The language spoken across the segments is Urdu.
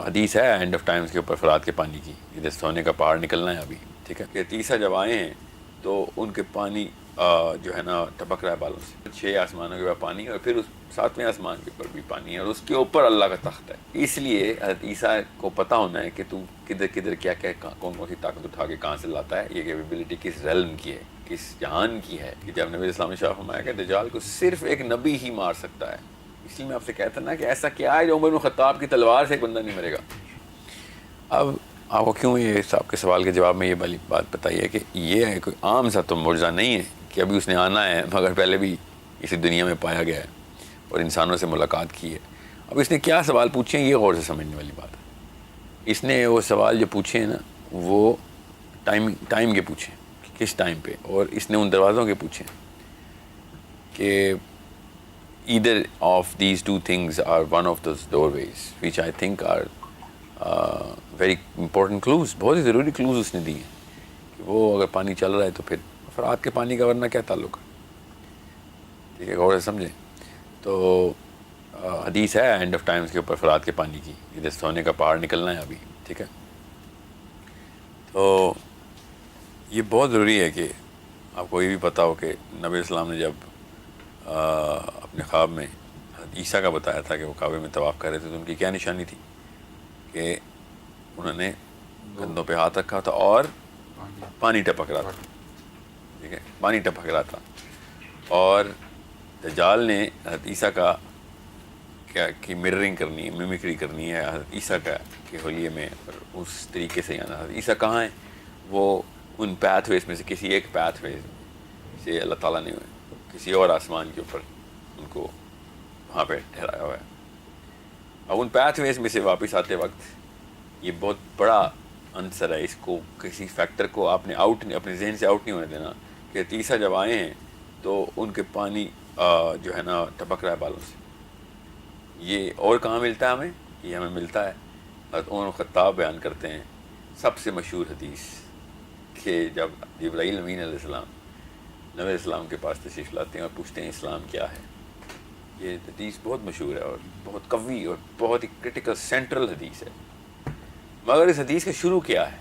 حدیث ہے اینڈ آف ٹائمز کے اوپر فرات کے پانی کی، ادھر سونے کا پہاڑ نکلنا ہے ابھی، ٹھیک ہے، کہ تیسرا جب آئے ہیں تو ان کے پانی جو ہے نا ٹپک رہا ہے بالوں سے، 6 آسمانوں کے اوپر پانی، اور پھر اس 7ویں آسمان کے اوپر بھی پانی ہے، اور اس کے اوپر اللہ کا تخت ہے۔ اس لیے حضرت عیسیٰ کو پتہ ہونا ہے کہ تو کدھر کدھر کیا کیا کون کون سی طاقت اٹھا کے کہاں سے لاتا ہے، یہ کیپیبلٹی کس ریلم کی ہے، کس جہان کی ہے، کہ جب نبی اسلام نے شاہ فرمایا کہ دجال کو صرف ایک نبی ہی مار سکتا ہے، اس لیے میں آپ سے کہتا نا کہ ایسا کیا ہے جو عمر بن خطاب کی تلوار سے ایک بندہ نہیں مرے گا۔ اب آپ کو کیوں یہ صاحب کے سوال کے جواب میں یہ والی بات بتائیے کہ یہ ہے کوئی عام سا تو معجزہ نہیں ہے کہ ابھی اس نے آنا ہے، مگر پہلے بھی اسی دنیا میں پایا گیا ہے اور انسانوں سے ملاقات کی ہے۔ اب اس نے کیا سوال پوچھے ہیں، یہ غور سے سمجھنے والی بات ہے۔ اس نے وہ سوال جو پوچھے ہیں نا وہ ٹائم کے پوچھے کہ کس ٹائم پہ، اور اس نے ان دروازوں کے پوچھے کہ either of these two things are one of those doorways which I think are very important clues، بہت ہی ضروری کلوز اس نے دی ہیں کہ وہ اگر پانی چل رہا ہے تو پھر فرات کے پانی کا ورنہ کیا تعلق ہے، ٹھیک ہے، غور سے سمجھیں۔ تو حدیث ہے اینڈ آف ٹائمز کے اوپر فرات کے پانی کی، ادھر سونے کا پہاڑ نکلنا ہے ابھی، ٹھیک ہے۔ تو یہ بہت ضروری ہے کہ آپ کو یہ بھی پتہ ہو کہ نبی اسلام نے جب اپنے خواب میں عیسیٰ کا بتایا تھا کہ وہ کعبے میں طواف کر رہے تھے تو ان کی کیا نشانی تھی کہ انہوں نے کندھوں پہ ہاتھ رکھا تھا اور پانی ٹپک رہا تھا، ٹھیک ہے، پانی ٹپک رہا تھا، اور دجال نے حضرت عیسیٰ کا کیا کہ مررنگ کرنی ہے، میمکری کرنی ہے حضرت عیسیٰ کا کہ حلیے میں، اور اس طریقے سے آنا۔ حضرت عیسیٰ کہاں ہیں؟ وہ ان پیتھ ویز میں سے کسی ایک پیتھ ویز سے اللہ تعالیٰ نے کسی اور آسمان کے اوپر ان کو وہاں پہ ٹھہرایا ہوا ہے۔ اب ان پیتھ ویز میں سے واپس آتے وقت یہ بہت بڑا عنصر ہے، اس کو کسی فیکٹر کو آپ نے اپنے ذہن سے آؤٹ نہیں ہونے دینا کہ تیسرا جب آئے ہیں تو ان کے پانی جو ہے نا ٹپک رہا ہے بالوں سے۔ یہ اور کہاں ملتا ہے ہمیں؟ یہ ہمیں ملتا ہے حضرت عمر بن خطاب بیان کرتے ہیں سب سے مشہور حدیث کہ جب جبرائیل امین علیہ السلام نبی علیہ السلام کے پاس تشریف لاتے ہیں اور پوچھتے ہیں اسلام کیا ہے۔ یہ حدیث بہت مشہور ہے اور بہت قوی اور بہت ہی کرٹیکل سینٹرل حدیث ہے، مگر اس حدیث کا شروع کیا ہے؟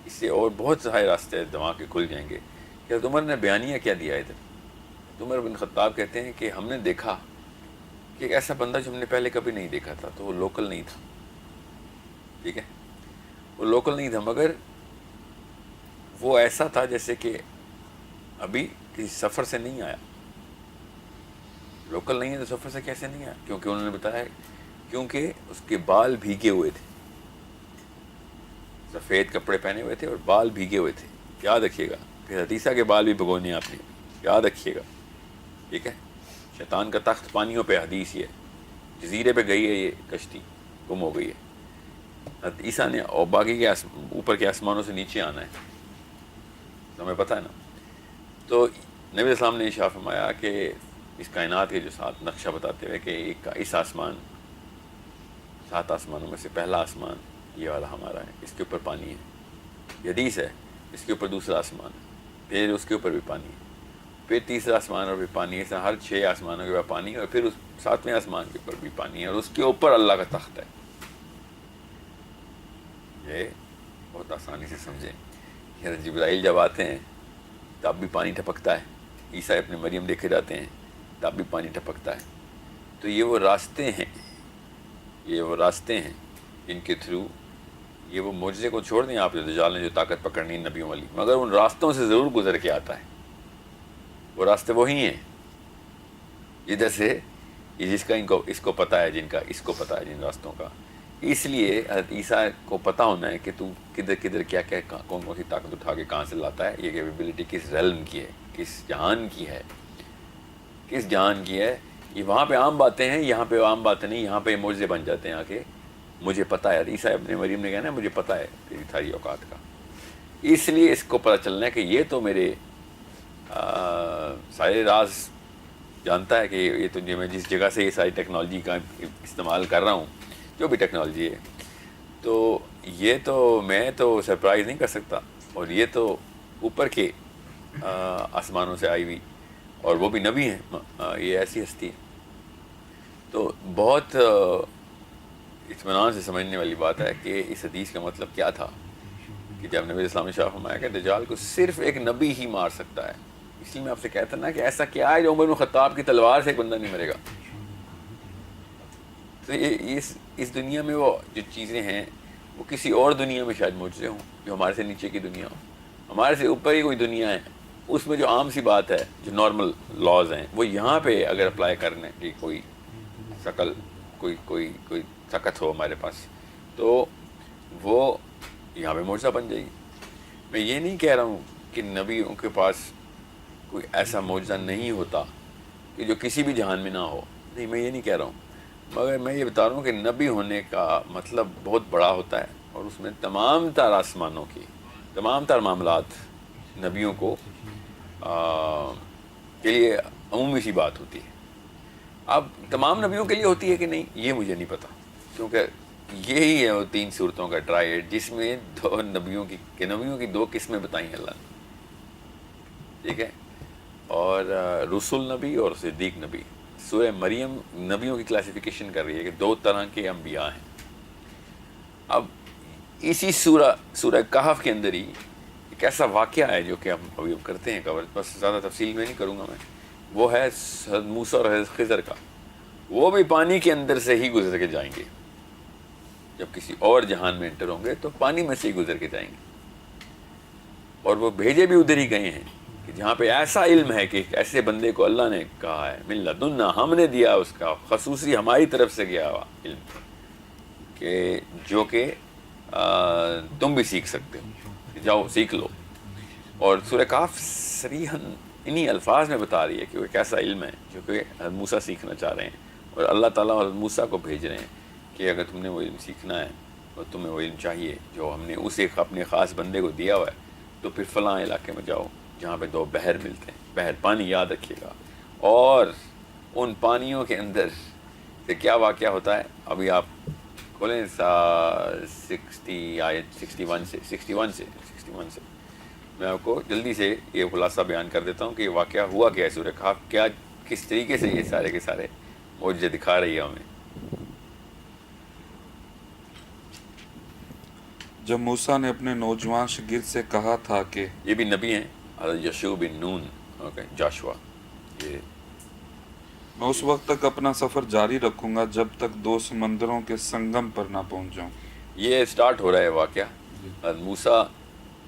اس سے اور بہت سارے راستے دماغ کے کھل جائیں گے کہ حضرت عمر نے بیانیہ کیا دیا ادھر۔ عمر بن خطاب کہتے ہیں کہ ہم نے دیکھا کہ ایک ایسا بندہ جو ہم نے پہلے کبھی نہیں دیکھا تھا، تو وہ لوکل نہیں تھا، ٹھیک ہے، وہ لوکل نہیں تھا، مگر وہ ایسا تھا جیسے کہ ابھی کسی سفر سے نہیں آیا۔ لوکل نہیں ہے تو سفر سے کیسے نہیں آیا؟ کیونکہ انہوں نے بتایا کیونکہ اس کے بال بھیگے ہوئے تھے، سفید کپڑے پہنے ہوئے تھے اور بال بھیگے ہوئے تھے۔ یاد رکھیے گا، پھر حدیثہ کے بال بھی بھگونے آپ نے، یاد رکھیے گا، ٹھیک ہے۔ شیطان کا تخت پانیوں پہ، حدیث یہ جزیرے پہ گئی ہے، یہ کشتی گم ہو گئی ہے۔ حضرت عیسیٰ نے اور باقی کے اوپر کے آسمانوں سے نیچے آنا ہے، ہمیں پتہ ہے نا۔ تو نبی علیہ السلام نے ارشاد فرمایا کہ اس کائنات کے جو 7 نقشہ بتاتے ہوئے کہ اس آسمان 7 آسمانوں میں سے پہلا آسمان یہ والا ہمارا ہے، اس کے اوپر پانی ہے، یہ حدیث ہے، اس کے اوپر دوسرا آسمان ہے، پھر اس کے اوپر بھی پانی ہے، پھر تیسرا آسمان اور بھی پانی ہے، اس طرح ہر 6 آسمانوں کے اوپر پانی ہے، اور پھر اس 7ویں آسمان کے اوپر بھی پانی ہے، اور اس کے اوپر اللہ کا تخت ہے۔ یہ بہت آسانی سے سمجھیں کہ حضرت جبرائیل جب آتے ہیں تب بھی پانی ٹپکتا ہے، عیسیٰ اپنے مریم دیکھے جاتے ہیں تب بھی پانی ٹپکتا ہے۔ تو یہ وہ راستے ہیں، یہ وہ راستے ہیں جن کے تھرو یہ وہ معجزے کو چھوڑ دیں آپ، دجال نے جو طاقت پکڑنی نبیوں والی، مگر ان راستوں سے ضرور گزر کے آتا ہے۔ وہ راستے وہی ہیں جدھر سے یہ جس کا اس کو پتہ ہے، جن کا اس کو پتہ ہے، جن راستوں کا۔ اس لیے حضرت عیسیٰ کو پتہ ہونا ہے کہ تو کدھر کدھر کیا کیا کون کون سی طاقت اٹھا کے کہاں سے لاتا ہے، یہ کیپیبلٹی کس ریلم کی ہے، کس جہان کی ہے، کس جہان کی ہے۔ یہ وہاں پہ عام باتیں ہیں، یہاں پہ عام باتیں نہیں، یہاں پہ معجزے بن جاتے ہیں آ کے۔ مجھے پتہ ہے، عیسیٰ ابن مریم نے کہنا ہے مجھے پتہ ہے تیری ساری اوقات کا، اس لیے اس کو پتہ چلنا ہے کہ یہ تو میرے سارے راز جانتا ہے کہ یہ تو میں جس جگہ سے یہ ساری ٹیکنالوجی کا استعمال کر رہا ہوں، جو بھی ٹیکنالوجی ہے، تو یہ تو میں تو سرپرائز نہیں کر سکتا، اور یہ تو اوپر کے آسمانوں سے آئی ہوئی، اور وہ بھی نبی ہیں، یہ ایسی ہستی ہے۔ تو بہت اطمینان سے سمجھنے والی بات ہے کہ اس حدیث کا مطلب کیا تھا کہ جب نبی اسلام نے شاہ فرمایا کہ دجال کو صرف ایک نبی ہی مار سکتا ہے، اس لیے میں آپ سے کہتا نا کہ ایسا کیا ہے جو عمر بن خطاب کی تلوار سے ایک بندہ نہیں مرے گا. تو اس دنیا میں وہ جو چیزیں ہیں وہ کسی اور دنیا میں شاید معجزے ہوں جو ہمارے سے نیچے کی دنیا ہو. ہمارے سے اوپر ہی کوئی دنیا ہے، اس میں جو عام سی بات ہے، جو نارمل لاز ہیں، وہ یہاں پہ اگر اپلائی کرنے کی کوئی شکل کوئی طاقت ہو ہمارے پاس تو وہ یہاں پہ معجزہ بن جائے گی. میں یہ نہیں کہہ رہا ہوں کہ نبیوں کے پاس کوئی ایسا معجزہ نہیں ہوتا کہ جو کسی بھی جہان میں نہ ہو، نہیں، میں یہ نہیں کہہ رہا ہوں، مگر میں یہ بتا رہا ہوں کہ نبی ہونے کا مطلب بہت بڑا ہوتا ہے، اور اس میں تمام تر آسمانوں کی تمام تر معاملات نبیوں کو کے لیے عمومی سی بات ہوتی ہے. اب تمام نبیوں کے لیے ہوتی ہے کہ نہیں، یہ مجھے نہیں پتہ، کیونکہ یہی ہے وہ 3 صورتوں کا ٹرائیڈ جس میں نبیوں کی 2 قسمیں بتائیں اللہ نے، ٹھیک ہے، اور رسول نبی اور صدیق نبی. سورہ مریم نبیوں کی کلاسیفیکیشن کر رہی ہے کہ 2 طرح کے انبیاء ہیں. اب اسی سورہ کہف کے اندر ہی ایک ایسا واقعہ ہے جو کہ ہم ابھی کرتے ہیں کور، بس زیادہ تفصیل میں نہیں کروں گا میں، وہ ہے حضرت موسیٰ اور حضرت خضر کا. وہ بھی پانی کے اندر سے ہی گزر کے جائیں گے، جب کسی اور جہان میں انٹر ہوں گے تو پانی میں سے ہی گزر کے جائیں گے، اور وہ بھیجے بھی ادھر ہی گئے ہیں کہ جہاں پہ ایسا علم ہے کہ ایسے بندے کو اللہ نے کہا ہے من لدنا، ہم نے دیا اس کا خصوصی ہماری طرف سے گیا ہوا علم کہ جو کہ تم بھی سیکھ سکتے ہو، جاؤ سیکھ لو. اور سورہ کہف صریحاً انہی الفاظ میں بتا رہی ہے کہ وہ ایک ایسا علم ہے جو کہ حضرت موسیٰ سیکھنا چاہ رہے ہیں، اور اللہ تعالیٰ حضرت موسیٰ کو بھیج رہے ہیں کہ اگر تم نے وہ علم سیکھنا ہے اور تمہیں وہ علم چاہیے جو ہم نے اسے اپنے خاص بندے کو دیا ہوا ہے، تو پھر فلاں علاقے میں جاؤ جہاں پہ 2 بحر ملتے ہیں، بحر پانی یاد رکھیے گا، اور ان پانیوں کے اندر سے کیا واقعہ ہوتا ہے. ابھی آپ کھولیں 61 سے میں آپ کو جلدی سے یہ خلاصہ بیان کر دیتا ہوں کہ یہ واقعہ ہوا کیا ہے. سورہ کہف کیا کس طریقے سے یہ سارے کے سارے معجزے دکھا رہی ہے ہمیں. جب موسیٰ نے اپنے نوجوان شاگرد سے کہا تھا کہ یہ بھی نبی ہیں، حضرت یشوع بن نون، جاشوا، یہ میں اس وقت تک اپنا سفر جاری رکھوں گا جب تک 2 سمندروں کے سنگم پر نہ پہنچ جاؤں. یہ سٹارٹ ہو رہا ہے واقعہ. حضرت موسیٰ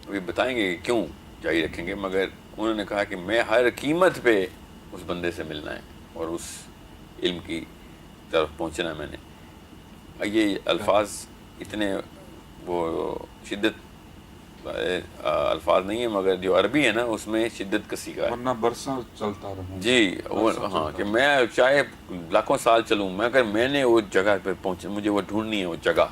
ابھی بتائیں گے کہ کیوں جاری رکھیں گے، مگر انہوں نے کہا کہ میں ہر قیمت پہ اس بندے سے ملنا ہے اور اس علم کی طرف پہنچنا ہے. میں نے یہ الفاظ اتنے وہ شدت الفاظ نہیں ہیں، مگر جو عربی ہے نا اس میں شدت کا سیکھا ہے. ورنہ برسوں چلتا رہوں. جی ہاں، کہ میں چاہے لاکھوں سال چلوں، مگر میں نے وہ جگہ پہ پہنچ، مجھے وہ ڈھونڈنی ہے وہ جگہ.